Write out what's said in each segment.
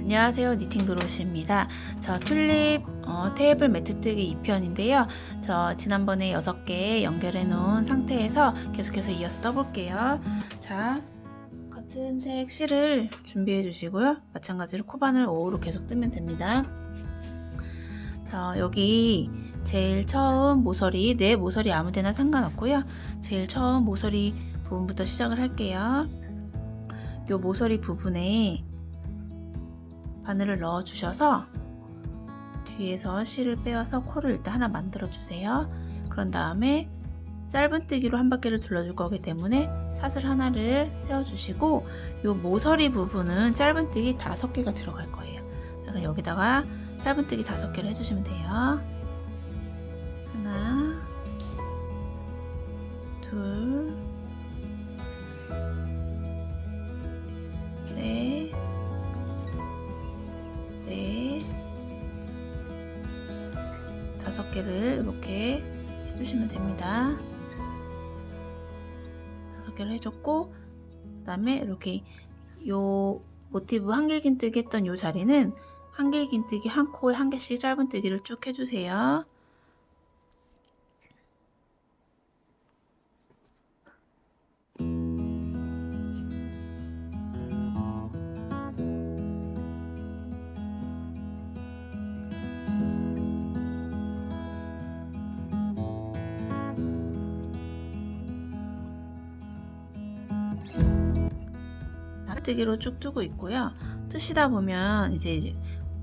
안녕하세요, 니팅 그로시입니다. 저 튤립 테이블 매트 뜨기 2편인데요. 저 지난번에 6개 연결해 놓은 상태에서 계속해서 이어서 떠볼게요. 자, 같은 색 실을 준비해 주시고요. 마찬가지로 코바늘 5로 계속 뜨면 됩니다. 자, 여기 제일 처음 모서리, 내 모서리 아무데나 상관없고요. 제일 처음 모서리 부분부터 시작을 할게요. 요 모서리 부분에 바늘을 넣어 주셔서 뒤에서 실을 빼와서 코를 일단 하나 만들어 주세요. 그런 다음에 짧은뜨기로 한 바퀴를 둘러줄 거기 때문에 사슬 하나를 세워 주시고, 요 모서리 부분은 짧은뜨기 5개가 들어갈 거예요. 그래서 여기다가 짧은뜨기 5개를 해주시면 돼요. 하나, 둘, 셋, 넷, 5개를 이렇게 해주시면 됩니다. 5개를 해줬고, 그 다음에 이렇게 요 모티브 한길긴뜨기 했던 요 자리는 한길긴뜨기 한 코에 한 개씩 짧은뜨기를 쭉 해주세요. 뜨기로 쭉 뜨고 있고요. 뜨시다 보면 이제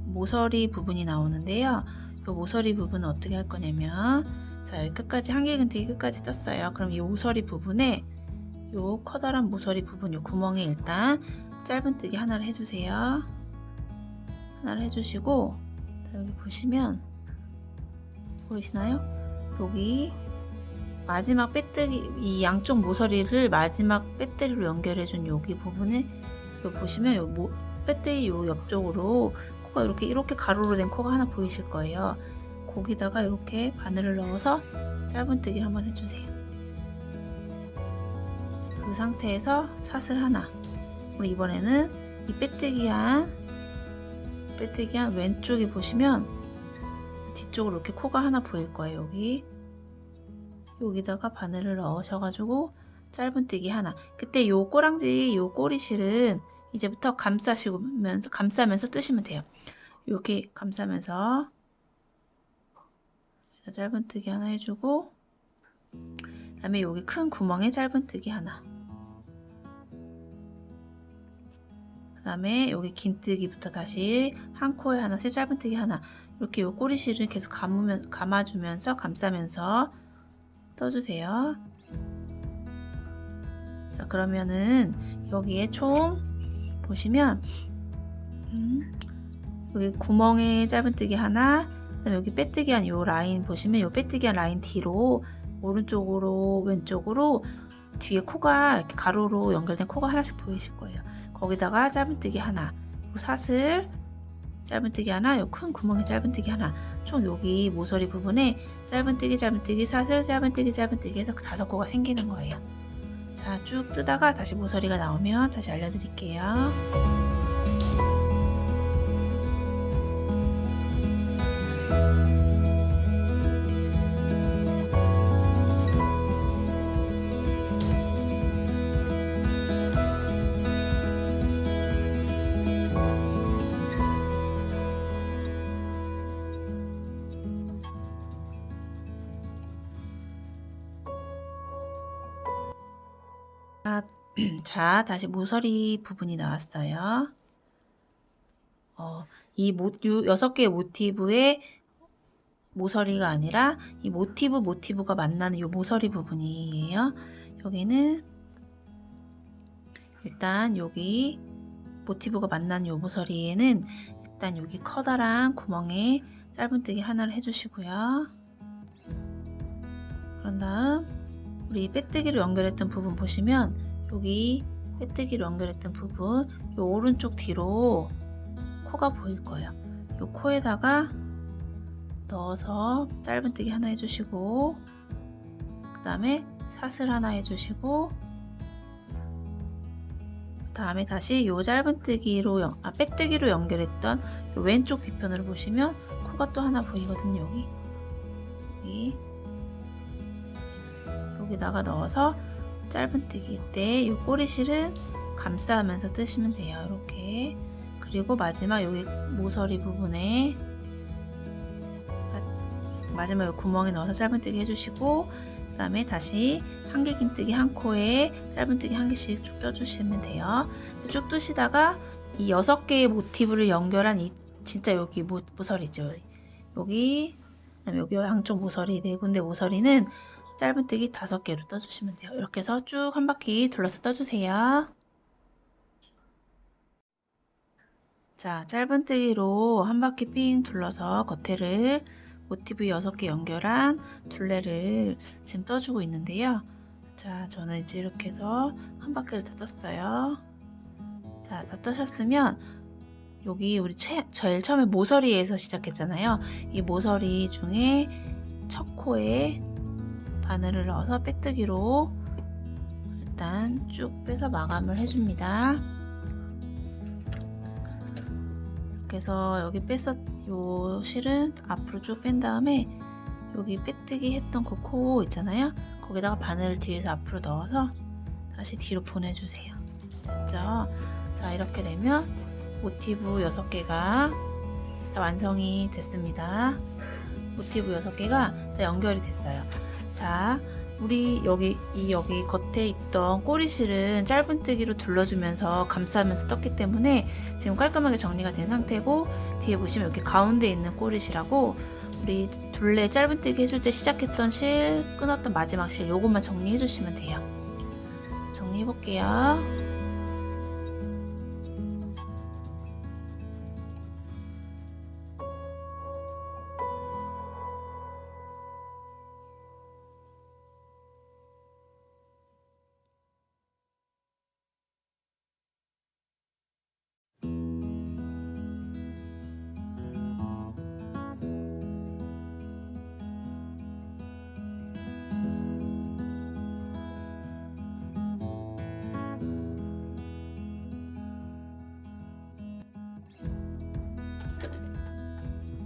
모서리 부분이 나오는데요. 이 모서리 부분은 어떻게 할 거냐면, 자, 여기 끝까지 한길긴뜨기 끝까지 떴어요. 그럼 이 모서리 부분에 요 커다란 모서리 부분 요 구멍에 일단 짧은뜨기 하나를 해주세요. 하나를 해주시고, 자, 여기 보시면 보이시나요? 여기 마지막 빼뜨기, 이 양쪽 모서리를 마지막 빼뜨기로 연결해준 여기 부분에 보시면 요 빼뜨기 요 옆쪽으로 코가 이렇게 가로로 된 코가 하나 보이실 거예요. 거기다가 이렇게 바늘을 넣어서 짧은뜨기를 한번 해주세요. 그 상태에서 사슬 하나. 우리 이번에는 이 빼뜨기한 왼쪽에 보시면 뒤쪽으로 이렇게 코가 하나 보일 거예요. 여기다가 바늘을 넣으셔가지고 짧은뜨기 하나. 그때 요 꼬랑지 요 꼬리실은 이제부터 감싸면서 뜨시면 돼요. 이렇게 감싸면서 짧은뜨기 하나 해주고, 그 다음에 여기 큰 구멍에 짧은뜨기 하나, 그 다음에 여기 긴뜨기부터 다시 한 코에 하나씩 짧은뜨기 하나, 이렇게 요 꼬리실을 계속 감아주면서 감싸면서 떠주세요. 자, 그러면은 여기에 총 보시면 여기 구멍에 짧은뜨기 하나, 그다음에 여기 빼뜨기한 요 라인 보시면 요 빼뜨기한 라인 뒤로 오른쪽으로 왼쪽으로 뒤에 코가 이렇게 가로로 연결된 코가 하나씩 보이실 거예요. 거기다가 짧은뜨기 하나, 사슬 짧은뜨기 하나, 요 큰 구멍에 짧은뜨기 하나, 총 여기 모서리 부분에 짧은뜨기 사슬 짧은뜨기 해서 5코가 생기는 거예요. 자, 쭉 뜨다가 다시 모서리가 나오면 다시 알려드릴게요. 자, 다시 모서리 부분이 나왔어요. 이 6개의 모티브의 모서리가 아니라 이 모티브가 만나는 이 모서리 부분이에요. 여기는 일단 여기 모티브가 만나는 이 모서리에는 일단 여기 커다란 구멍에 짧은뜨기 하나를 해주시고요. 그런 다음 우리 빼뜨기로 연결했던 부분 보시면 여기 빼뜨기로 연결했던 부분 이 오른쪽 뒤로 코가 보일 거예요. 이 코에다가 넣어서 짧은뜨기 하나 해주시고, 그 다음에 사슬 하나 해주시고, 다음에 다시 요 짧은뜨기로 빼뜨기로 연결했던 요 왼쪽 뒤편으로 보시면 코가 또 하나 보이거든요. 여기다가 넣어서 짧은뜨기 때 요 꼬리실은 감싸면서 뜨시면 돼요. 이렇게. 그리고 마지막 여기 모서리 부분에 마지막 요 구멍에 넣어서 짧은뜨기 해주시고, 그 다음에 다시 한길긴뜨기 한 코에 짧은뜨기 한 개씩 쭉 떠주시면 돼요. 쭉 뜨시다가 이 6개의 모티브를 연결한 이 진짜 여기 모서리죠. 여기, 그다음에 여기 양쪽 모서리 4군데 모서리는 짧은뜨기 5개로 떠주시면 돼요. 이렇게 해서 쭉 한 바퀴 둘러서 떠주세요. 자, 짧은뜨기로 한 바퀴 삥 둘러서 겉에를 모티브 6개 연결한 둘레를 지금 떠주고 있는데요. 자, 저는 이제 이렇게 해서 한 바퀴를 다 떴어요. 자, 다 떠셨으면 여기 우리 제일 처음에 모서리에서 시작했잖아요. 이 모서리 중에 첫 코에 바늘을 넣어서 빼뜨기로 일단 쭉 빼서 마감을 해줍니다. 이렇게 해서 여기 요 실은 앞으로 쭉 뺀 다음에 여기 빼뜨기 했던 그 코 있잖아요. 거기다가 바늘을 뒤에서 앞으로 넣어서 다시 뒤로 보내주세요. 됐죠? 자, 이렇게 되면 모티브 6개가 다 완성이 됐습니다. 모티브 6개가 다 연결이 됐어요. 자, 우리 여기 겉에 있던 꼬리실은 짧은뜨기로 둘러주면서 감싸면서 떴기 때문에 지금 깔끔하게 정리가 된 상태고, 뒤에 보시면 여기 가운데 있는 꼬리실하고 우리 둘레 짧은뜨기 해줄 때 시작했던 실, 끊었던 마지막 실, 요것만 정리해 주시면 돼요. 정리해 볼게요.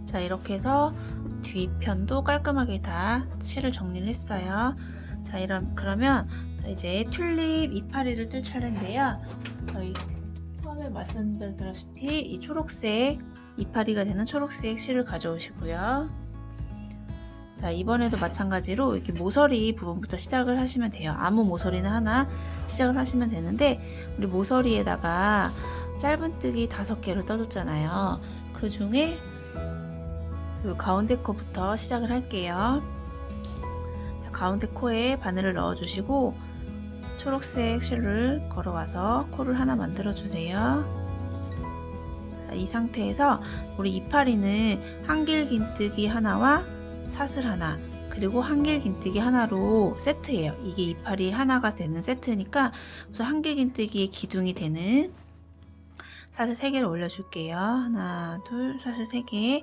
자, 이렇게 해서 뒤편도 깔끔하게 다 실을 정리를 했어요. 자, 그러면 이제 튤립 이파리를 뜰 차례인데요. 저희 처음에 말씀드렸다시피 이 초록색 이파리가 되는 초록색 실을 가져오시고요. 자, 이번에도 마찬가지로 이렇게 모서리 부분부터 시작을 하시면 돼요. 아무 모서리는 하나 시작을 하시면 되는데, 우리 모서리에다가 짧은뜨기 5개를 떠줬잖아요. 그 중에 이 가운데 코부터 시작을 할게요. 자, 가운데 코에 바늘을 넣어주시고 초록색 실을 걸어와서 코를 하나 만들어 주세요. 자, 이 상태에서 우리 이파리는 한길긴뜨기 하나와 사슬 하나, 그리고 한길긴뜨기 하나로 세트예요. 이게 이파리 하나가 되는 세트니까 우선 한길긴뜨기의 기둥이 되는 사슬 3개를 올려줄게요. 하나, 둘, 사슬 3개.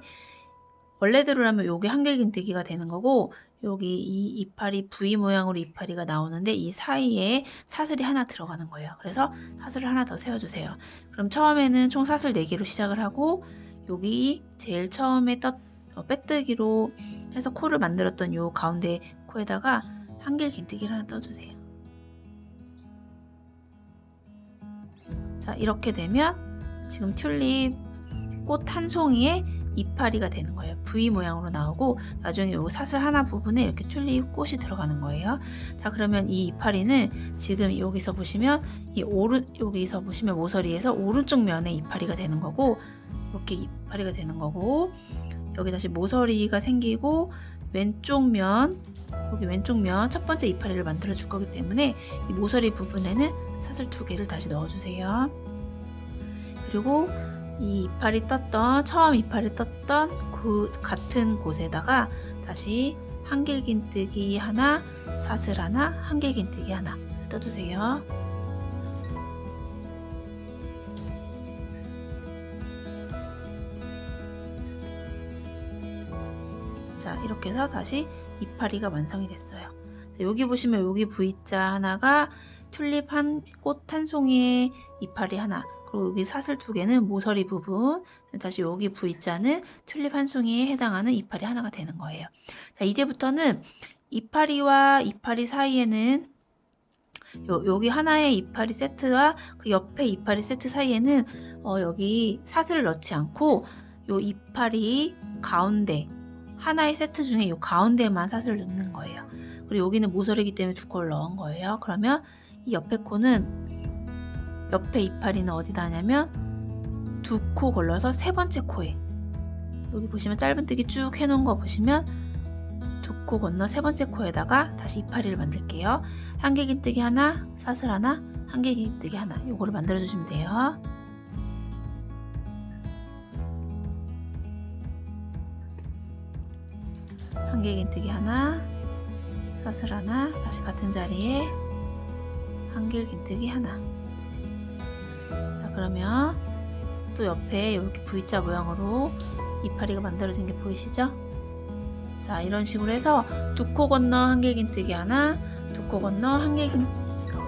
원래대로라면 요게 한길긴뜨기가 되는 거고, 여기 이 이파리 V 모양으로 이파리가 나오는데 이 사이에 사슬이 하나 들어가는 거예요. 그래서 사슬을 하나 더 세워주세요. 그럼 처음에는 총 사슬 4개로 시작을 하고, 여기 제일 처음에 빼뜨기로 해서 코를 만들었던 요 가운데 코에다가 한길긴뜨기를 하나 떠주세요. 자, 이렇게 되면 지금 튤립 꽃 한 송이에 이파리가 되는 거예요. V 모양으로 나오고 나중에 요 사슬 하나 부분에 이렇게 튤립 꽃이 들어가는 거예요. 자, 그러면 이 이파리는 지금 여기서 보시면 여기서 보시면 모서리에서 오른쪽 면에 이파리가 되는 거고, 이렇게 이파리가 되는 거고, 여기 다시 모서리가 생기고 왼쪽 면, 여기 왼쪽 면 첫 번째 이파리를 만들어 줄 거기 때문에 이 모서리 부분에는 사슬 2개를 다시 넣어주세요. 그리고 이 처음 이파리 떴던 그 같은 곳에다가 다시 한길긴뜨기 하나, 사슬 하나, 한길긴뜨기 하나 떠주세요. 자, 이렇게 해서 다시 이파리가 완성이 됐어요. 자, 여기 보시면 여기 V자 하나가 튤립 꽃 한 송이에 이파리 하나, 그리고 여기 사슬 2개는 모서리 부분, 다시 여기 V자는 튤립 한 송이에 해당하는 이파리 하나가 되는 거예요. 자, 이제부터는 이파리와 이파리 사이에는 여기 하나의 이파리 세트와 그 옆에 이파리 세트 사이에는 여기 사슬을 넣지 않고 요 이파리 가운데 하나의 세트 중에 요 가운데만 사슬을 넣는 거예요. 그리고 여기는 모서리이기 때문에 2코를 넣은 거예요. 그러면 이 옆에 코는, 옆에 이파리는 어디다 하냐면 2코 걸러서 3번째 코에, 여기 보시면 짧은뜨기 쭉 해놓은 거 보시면 2코 건너 3번째 코에다가 다시 이파리를 만들게요. 한길긴뜨기 하나, 사슬 하나, 한길긴뜨기 하나, 요거를 만들어 주시면 돼요. 한길긴뜨기 하나, 사슬 하나, 다시 같은 자리에 한길긴뜨기 하나. 자, 그러면 또 옆에 이렇게 V자 모양으로 이파리가 만들어진 게 보이시죠? 자, 이런 식으로 해서 2코 건너 한길긴뜨기 하나, 2코 건너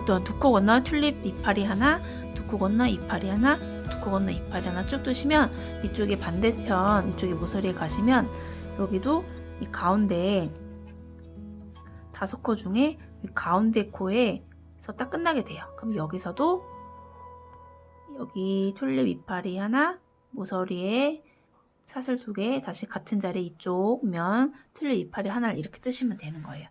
2코 건너 튤립 이파리 하나, 2코 건너 이파리 하나, 2코 건너 이파리 하나 쭉 두시면 이쪽에 반대편, 이쪽에 모서리에 가시면 여기도 이 가운데 5코 중에 이 가운데 코에서 딱 끝나게 돼요. 그럼 여기서도 여기 튤립 이파리 하나, 모서리에 사슬 2개, 다시 같은 자리 이쪽 면 튤립 이파리 하나를 이렇게 뜨시면 되는 거예요.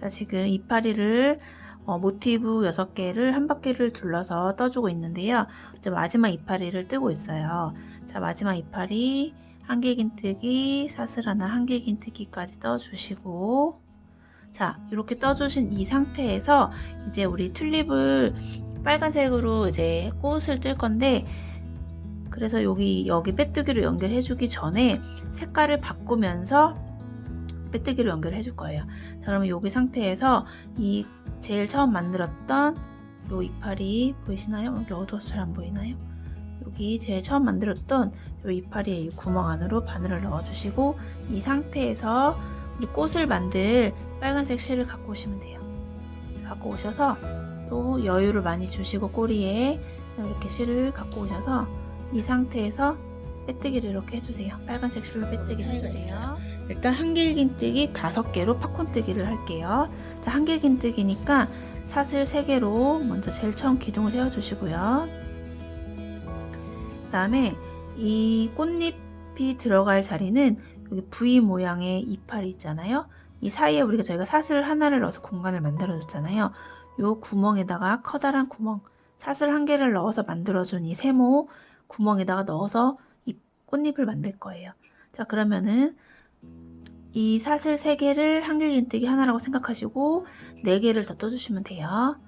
자, 지금 이파리를 모티브 6개를 한 바퀴를 둘러서 떠주고 있는데요. 이제 마지막 이파리를 뜨고 있어요. 자, 마지막 이파리 한길긴뜨기, 사슬 하나, 한길긴뜨기까지 떠주시고, 자, 이렇게 떠주신 이 상태에서 이제 우리 튤립을 빨간색으로 이제 꽃을 뜰 건데, 그래서 여기 빼뜨기로 연결해 주기 전에 색깔을 바꾸면서 빼뜨기로 연결해 줄 거예요. 자, 그러면 여기 상태에서 이 제일 처음 만들었던 요 이파리 보이시나요? 여기 어두워서 잘 안 보이나요? 여기 제일 처음 만들었던 요 이파리의 이 구멍 안으로 바늘을 넣어 주시고, 이 상태에서 우리 꽃을 만들 빨간색 실을 갖고 오시면 돼요. 갖고 오셔서 또 여유를 많이 주시고 꼬리에 이렇게 실을 갖고 오셔서 이 상태에서 빼뜨기를 이렇게 해주세요. 빨간색 실로 빼뜨기를 해주세요. 일단 한길긴뜨기 5개로 팝콘뜨기를 할게요. 자, 한길긴뜨기니까 사슬 3개로 먼저 제일 처음 기둥을 세워주시고요. 그 다음에 이 꽃잎이 들어갈 자리는 여기 V 모양의 이파리 있잖아요. 이 사이에 저희가 사슬 하나를 넣어서 공간을 만들어 줬잖아요. 요 구멍에다가 커다란 구멍, 사슬 1개를 넣어서 만들어준 이 세모 구멍에다가 넣어서 이 꽃잎을 만들 거예요. 자, 그러면은 이 사슬 3개를 한길긴뜨기 하나라고 생각하시고 4개를 더 떠주시면 돼요.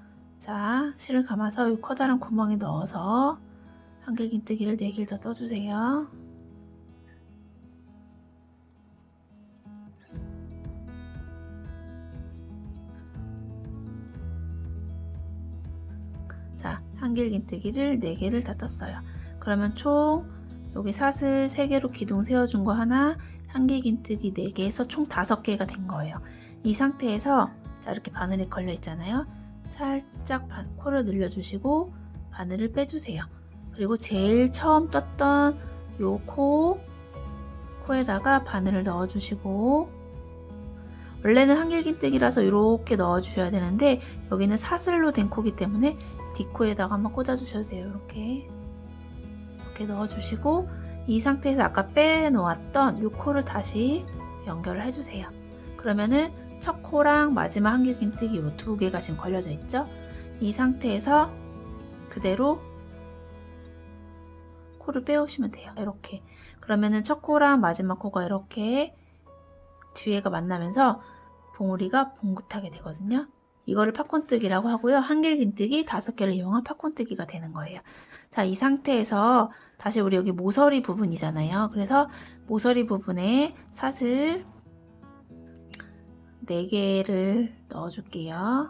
자, 실을 감아서 이 커다란 구멍에 넣어서 한길긴뜨기를 4개를 더 떠주세요. 자, 한길긴뜨기를 4개를 다 떴어요. 그러면 총 여기 사슬 3개로 기둥 세워준 거 하나, 한길긴뜨기 4개에서 총 5개가 된 거예요. 이 상태에서 자, 이렇게 바늘이 걸려 있잖아요. 살짝 코를 늘려주시고 바늘을 빼주세요. 그리고 제일 처음 떴던 요 코에다가 바늘을 넣어주시고, 원래는 한길긴뜨기라서 이렇게 넣어주셔야 되는데 여기는 사슬로 된 코기 때문에 뒷코에다가 한번 꽂아주셔도 돼요. 이렇게 넣어주시고, 이 상태에서 아까 빼놓았던 이 코를 다시 연결을 해주세요. 그러면은 첫 코랑 마지막 한길긴뜨기 이 2개가 지금 걸려져 있죠. 이 상태에서 그대로 코를 빼오시면 돼요. 이렇게. 그러면은 첫 코랑 마지막 코가 이렇게 뒤에가 만나면서 봉우리가 봉긋하게 되거든요. 이거를 팝콘뜨기라고 하고요. 한길긴뜨기 5개를 이용한 팝콘뜨기가 되는 거예요. 자, 이 상태에서 다시 우리 여기 모서리 부분이잖아요. 그래서 모서리 부분에 사슬 4개를 넣어줄게요.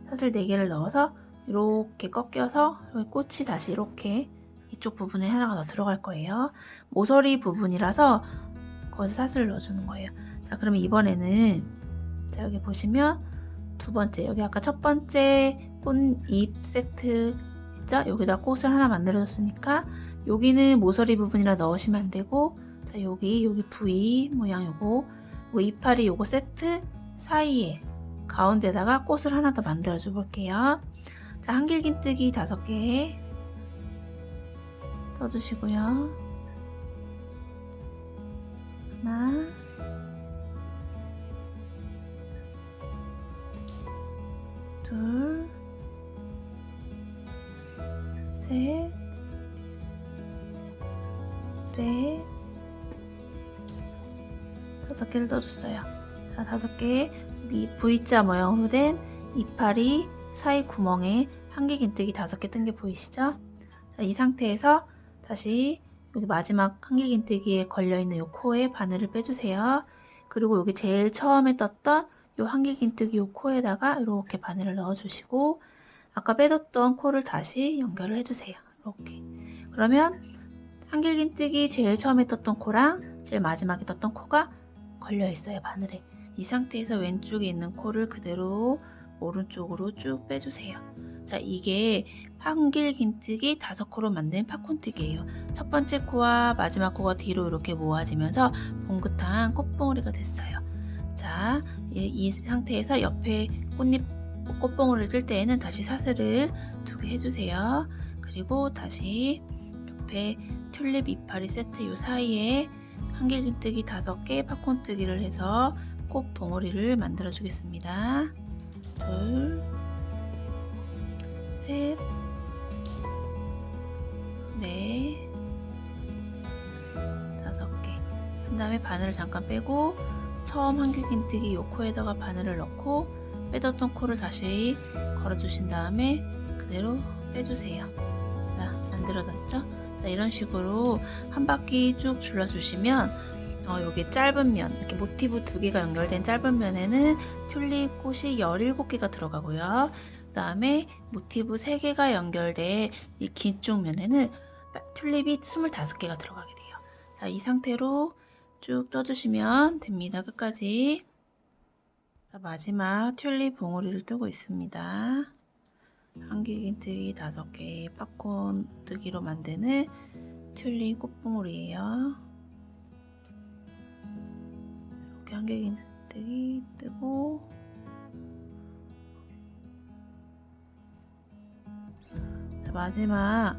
사슬 4개를 넣어서 이렇게 꺾여서 여기 꽃이 다시 이렇게 이쪽 부분에 하나가 더 들어갈 거예요. 모서리 부분이라서 거기서 사슬을 넣어주는 거예요. 자, 그러면 이번에는 자, 여기 보시면 두 번째, 여기 아까 첫 번째 꽃잎 세트 있죠? 여기다 꽃을 하나 만들어줬으니까 여기는 모서리 부분이라 넣으시면 안 되고, 자, 여기 V 모양 요거 이파리 요거 세트 사이에 가운데다가 꽃을 하나 더 만들어 줘 볼게요. 자, 한길긴뜨기 5개 떠주시고요. 하나, 둘, 셋, 넷, 5개를 떠줬어요. 자, 5개 여기 V자 모양으로 된 이파리 사이 구멍에 한길긴뜨기 5개 뜬 게 보이시죠? 자, 이 상태에서 다시 여기 마지막 한길긴뜨기에 걸려있는 이 코에 바늘을 빼주세요. 그리고 여기 제일 처음에 떴던 이 한길긴뜨기 이 코에다가 이렇게 바늘을 넣어주시고, 아까 빼뒀던 코를 다시 연결을 해주세요. 이렇게. 그러면 한길긴뜨기 제일 처음에 떴던 코랑 제일 마지막에 떴던 코가 걸려있어요, 바늘에. 이 상태에서 왼쪽에 있는 코를 그대로 오른쪽으로 쭉 빼주세요. 자, 이게 한길긴뜨기 5코로 만든 팝콘뜨기예요. 첫 번째 코와 마지막 코가 뒤로 이렇게 모아지면서 봉긋한 꽃봉오리가 됐어요. 자, 이 상태에서 옆에 꽃봉오리를 뜰 때에는 다시 사슬을 2개 해주세요. 그리고 다시 옆에 튤립 이파리 세트 요 사이에 한길긴뜨기 5개 팝콘뜨기를 해서 꽃봉오리를 만들어 주겠습니다. 둘, 셋, 넷, 5개. 한 다음에 바늘을 잠깐 빼고 처음 한길긴뜨기 요 코에다가 바늘을 넣고 빼뒀던 코를 다시 걸어주신 다음에 그대로 빼주세요. 자, 만들어졌죠? 자, 이런 식으로 한 바퀴 쭉 둘러주시면 여기 짧은 면, 이렇게 모티브 2개가 연결된 짧은 면에는 튤립 꽃이 17개가 들어가고요. 그 다음에 모티브 3개가 연결된 이 긴 쪽 면에는 튤립이 25개가 들어가게 돼요. 자, 이 상태로 쭉 떠주시면 됩니다. 끝까지. 자, 마지막 튤립 봉오리를 뜨고 있습니다. 한길긴뜨기 5개 팝콘 뜨기로 만드는 튤립 꽃봉오리예요. 이렇게 한길긴뜨기 뜨고, 자, 마지막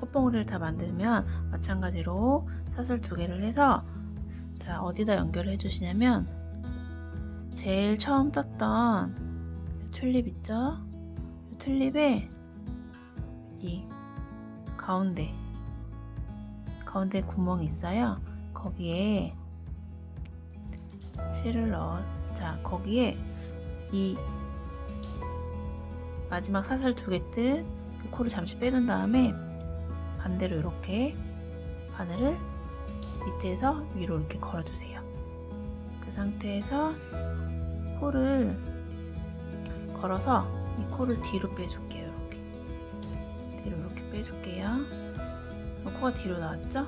꽃봉오리를 다 만들면 마찬가지로 사슬 2개를 해서, 자, 어디다 연결을 해주시냐면 제일 처음 떴던 튤립 있죠? 튤립에 이 가운데 구멍이 있어요. 거기에 실을 자, 거기에 이 마지막 사슬 2개 뜬 이 코를 잠시 빼둔 다음에 반대로 이렇게 바늘을 밑에서 위로 이렇게 걸어주세요. 그 상태에서 코를 걸어서 이 코를 뒤로 빼줄게요. 뒤로 이렇게 빼줄게요. 코가 뒤로 나왔죠?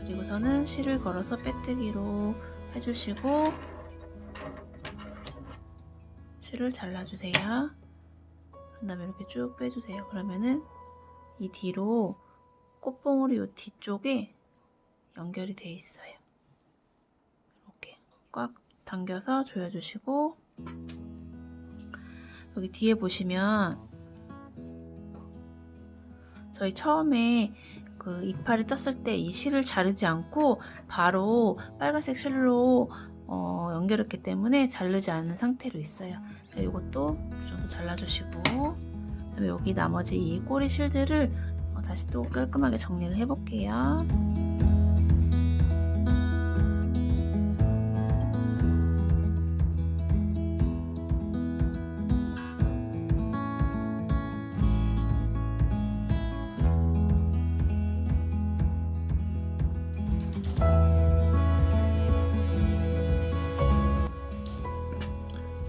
그리고서는 실을 걸어서 빼뜨기로 해주시고 실을 잘라주세요. 그 다음에 이렇게 쭉 빼주세요. 그러면은 이 뒤로 꽃봉오리 요 뒤쪽에 연결이 되어 있어요. 이렇게 꽉 당겨서 조여주시고, 여기 뒤에 보시면 저희 처음에 그 이파리 떴을 때 이 실을 자르지 않고 바로 빨간색 실로 연결했기 때문에 자르지 않은 상태로 있어요. 자, 이것도 그 정도 잘라주시고, 그다음에 여기 나머지 이 꼬리 실들을 다시 또 깔끔하게 정리를 해볼게요.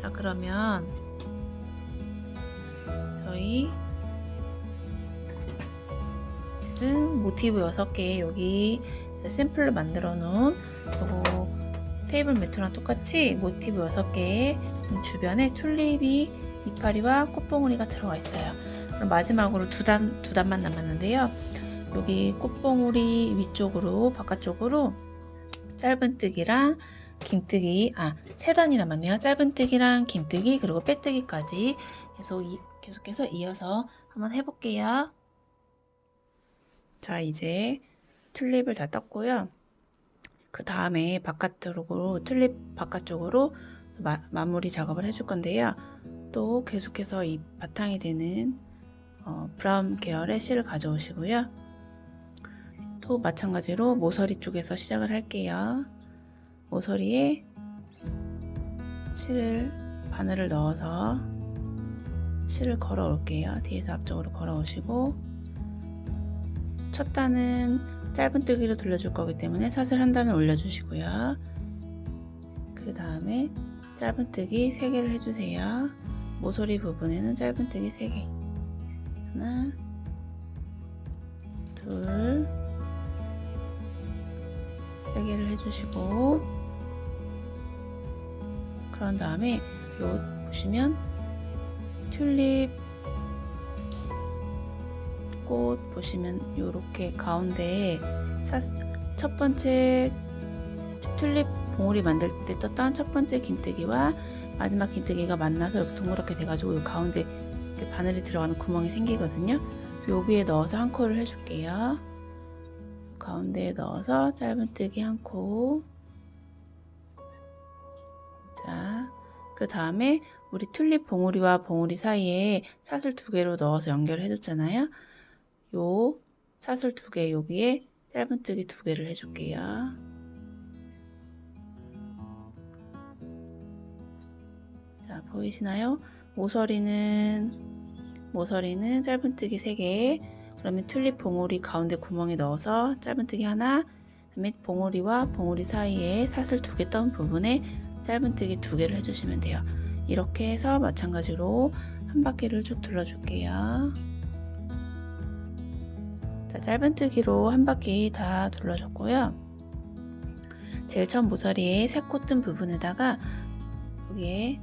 자, 그러면 저희 지금 모티브 6개 여기 샘플로 만들어 놓은 요거 테이블 매트랑 똑같이 모티브 6개의 주변에 튤립이 이파리와 꽃봉오리가 들어가 있어요. 그럼 마지막으로 두 단만 남았는데요. 여기 꽃봉오리 위쪽으로 바깥쪽으로 짧은뜨기랑 긴뜨기, 세 단이 남았네요. 짧은뜨기랑 긴뜨기 그리고 빼뜨기까지 계속해서 이어서 한번 해볼게요. 자, 이제 튤립을 다 떴고요. 그 다음에 튤립 바깥쪽으로 마무리 작업을 해줄 건데요. 또 계속해서 이 바탕이 되는 브라운 계열의 실을 가져오시고요. 또 마찬가지로 모서리 쪽에서 시작을 할게요. 모서리에 바늘을 넣어서 실을 걸어 올게요. 뒤에서 앞쪽으로 걸어 오시고, 첫 단은 짧은뜨기로 돌려줄 거기 때문에 사슬 한 단을 올려주시고요. 그 다음에 짧은뜨기 3개를 해주세요. 모서리 부분에는 짧은뜨기 3개, 하나, 둘, 3개를 해주시고, 그런 다음에 보시면 튤립 꽃 보시면 요렇게 가운데에 첫 번째 튤립 봉오리 만들 때 떴던 첫 번째 긴뜨기와 마지막 긴뜨기가 만나서 이렇게 동그랗게 돼가지고 요 가운데 이렇게 바늘이 들어가는 구멍이 생기거든요. 여기에 넣어서 한 코를 해줄게요. 가운데에 넣어서 짧은뜨기 한 코. 자, 그 다음에 우리 튤립 봉오리와 봉오리 사이에 사슬 2개로 넣어서 연결을 해줬잖아요. 요 사슬 2개 여기에 짧은뜨기 2개를 해줄게요. 자, 보이시나요? 모서리는 짧은뜨기 3개, 그러면 튤립 봉오리 가운데 구멍에 넣어서 짧은뜨기 하나, 그다음에 봉오리와 봉오리 사이에 사슬 2개 떤 부분에 짧은뜨기 2개를 해주시면 돼요. 이렇게 해서 마찬가지로 한 바퀴를 쭉 둘러줄게요. 자, 짧은뜨기로 한 바퀴 다 둘러줬고요. 제일 처음 모서리에 새 코 뜬 부분에다가 여기에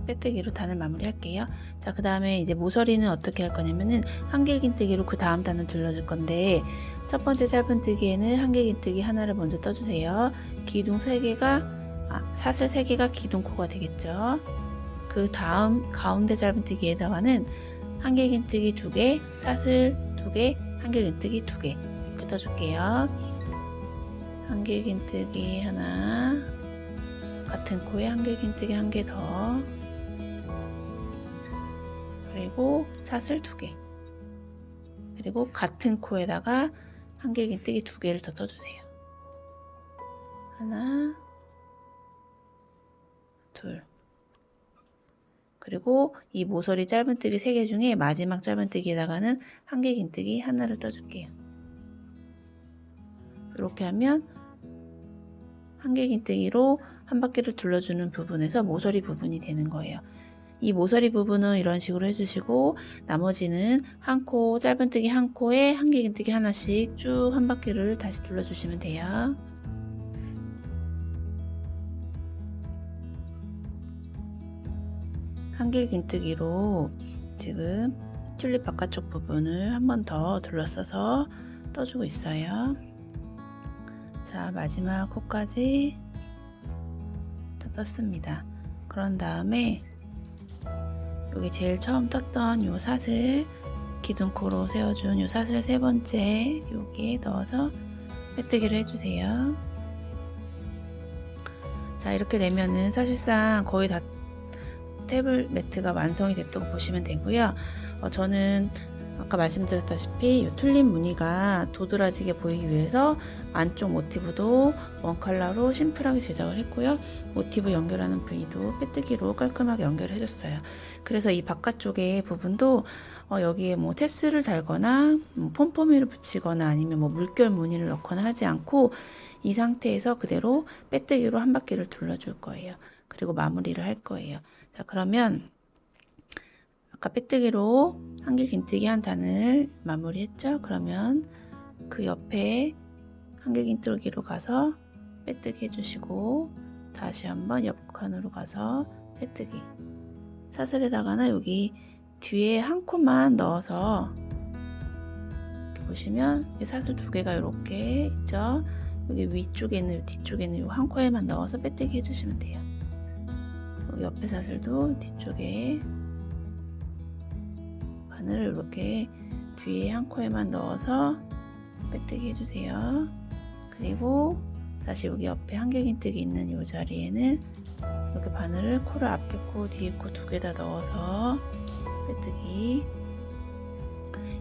빼뜨기로 단을 마무리 할게요. 자, 그 다음에 이제 모서리는 어떻게 할 거냐면은 한길긴뜨기로 그 다음 단을 둘러줄 건데, 첫 번째 짧은뜨기에는 한길긴뜨기 하나를 먼저 떠주세요. 기둥 3개가 사슬 3개가 기둥코가 되겠죠. 그 다음 가운데 짧은뜨기에다가는 한길긴뜨기 2개, 사슬 2개, 한길긴뜨기 2개 이렇게 떠줄게요. 한길긴뜨기 하나, 같은 코에 한길긴뜨기 1개 더, 그리고 사슬 2개, 그리고 같은 코에다가 한길긴뜨기 2개를 더 떠주세요. 하나, 둘. 그리고 이 모서리 짧은뜨기 3개 중에 마지막 짧은뜨기에다가는 한길긴뜨기 하나를 떠줄게요. 이렇게 하면 한길긴뜨기로 한 바퀴를 둘러주는 부분에서 모서리 부분이 되는 거예요. 이 모서리 부분은 이런 식으로 해주시고, 나머지는 한 코, 짧은뜨기 한 코에 한길긴뜨기 하나씩 쭉 한 바퀴를 다시 둘러주시면 돼요. 한길긴뜨기로 지금 튤립 바깥쪽 부분을 한 번 더 둘러싸서 떠주고 있어요. 자, 마지막 코까지 다 떴습니다. 그런 다음에 여기 제일 처음 떴던 요 사슬, 기둥코로 세워준 요 사슬 3번째 여기에 넣어서 빼뜨기를 해주세요. 자, 이렇게 되면은 사실상 거의 다 테이블 매트가 완성이 됐다고 보시면 되고요. 저는 아까 말씀드렸다시피 이 튤립 무늬가 도드라지게 보이기 위해서 안쪽 모티브도 원 컬러로 심플하게 제작을 했고요. 모티브 연결하는 부위도 빼뜨기로 깔끔하게 연결해 줬어요. 그래서 이 바깥쪽의 부분도 여기에 뭐 테스를 달거나 폼포미를 붙이거나 아니면 뭐 물결 무늬를 넣거나 하지 않고 이 상태에서 그대로 빼뜨기로 한 바퀴를 둘러줄 거예요. 그리고 마무리를 할 거예요. 자, 그러면 아까 빼뜨기로 한길긴뜨기 한 단을 마무리했죠? 그러면 그 옆에 한길긴뜨기로 가서 빼뜨기 해주시고 다시 한번 옆 칸으로 가서 빼뜨기. 사슬에다가는 여기 뒤에 한 코만 넣어서 보시면 사슬 두 개가 이렇게 있죠. 여기 위쪽에 있는 뒤쪽에 있는 이 한 코에만 넣어서 빼뜨기 해주시면 돼요. 여기 옆에 사슬도 뒤쪽에 바늘을 이렇게 뒤에 한 코에만 넣어서 빼뜨기 해주세요. 그리고 다시 여기 옆에 한길긴뜨기 있는 이 자리에는 이렇게 바늘을 코를 앞에 코 뒤에 코 두 개 다 넣어서 빼뜨기.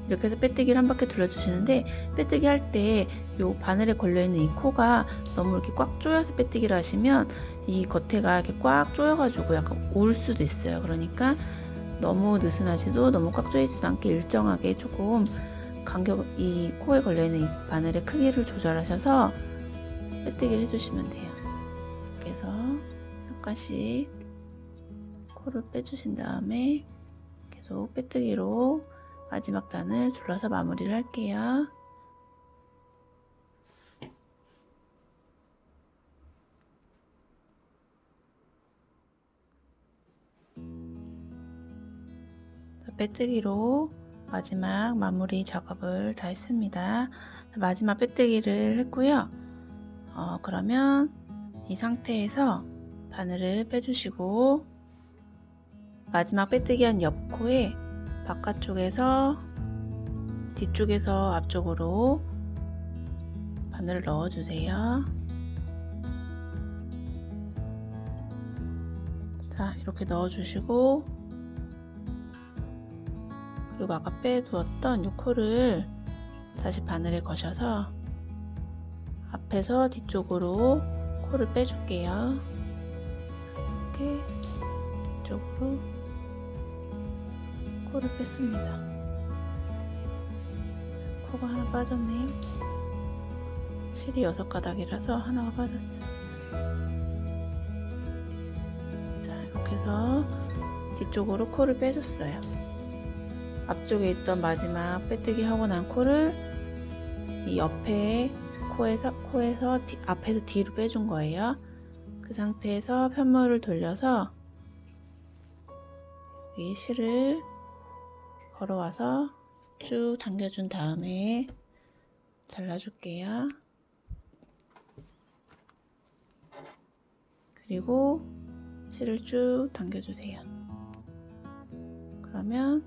이렇게 해서 빼뜨기를 한 바퀴 돌려주시는데, 빼뜨기 할 때 이 바늘에 걸려있는 이 코가 너무 이렇게 꽉 조여서 빼뜨기를 하시면 이 겉에가 이렇게 꽉 조여가지고 약간 울 수도 있어요. 그러니까 너무 느슨하지도 너무 꽉 조이지도 않게 일정하게 조금 간격, 이 코에 걸려있는 이 바늘의 크기를 조절하셔서 빼뜨기를 해주시면 돼요. 그래서 약간씩 코를 빼주신 다음에 계속 빼뜨기로 마지막 단을 둘러서 마무리를 할게요. 빼뜨기로 마지막 마무리 작업을 다 했습니다. 마지막 빼뜨기를 했고요. 그러면 이 상태에서 바늘을 빼주시고 마지막 빼뜨기 한 옆코에 바깥쪽에서 뒤쪽에서 앞쪽으로 바늘을 넣어주세요. 자, 이렇게 넣어주시고, 그리고 아까 빼두었던 이 코를 다시 바늘에 거셔서 앞에서 뒤쪽으로 코를 빼줄게요. 이렇게 뒤쪽으로 코를 뺐습니다. 코가 하나 빠졌네요. 실이 6가닥이라서 하나가 빠졌어요. 자, 이렇게 해서 뒤쪽으로 코를 빼줬어요. 앞쪽에 있던 마지막 빼뜨기 하고 난 코를 이 옆에 코에서 앞에서 뒤로 빼준 거예요. 그 상태에서 편물을 돌려서 여기 실을 걸어와서 쭉 당겨준 다음에 잘라줄게요. 그리고 실을 쭉 당겨주세요. 그러면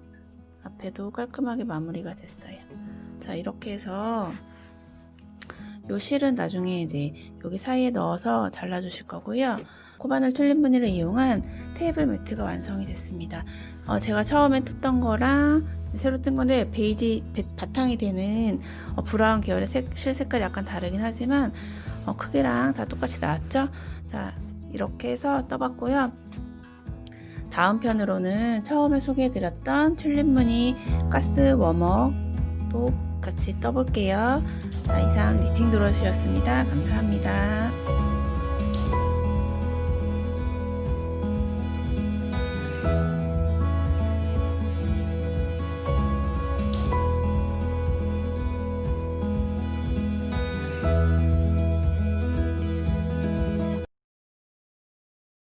앞에도 깔끔하게 마무리가 됐어요. 자, 이렇게 해서 요 실은 나중에 이제 여기 사이에 넣어서 잘라주실 거고요. 코바늘 튤립 무늬를 이용한 테이블 매트가 완성이 됐습니다. 제가 처음에 뜯던 거랑 새로 뜬 건데 베이지 바탕이 되는 브라운 계열의 실 색깔이 약간 다르긴 하지만 크기랑 다 똑같이 나왔죠. 자, 이렇게 해서 떠봤고요. 다음 편으로는 처음에 소개해드렸던 튤립 무늬 가스 워머도 같이 떠볼게요. 자, 이상 니팅 드로시였습니다. 감사합니다.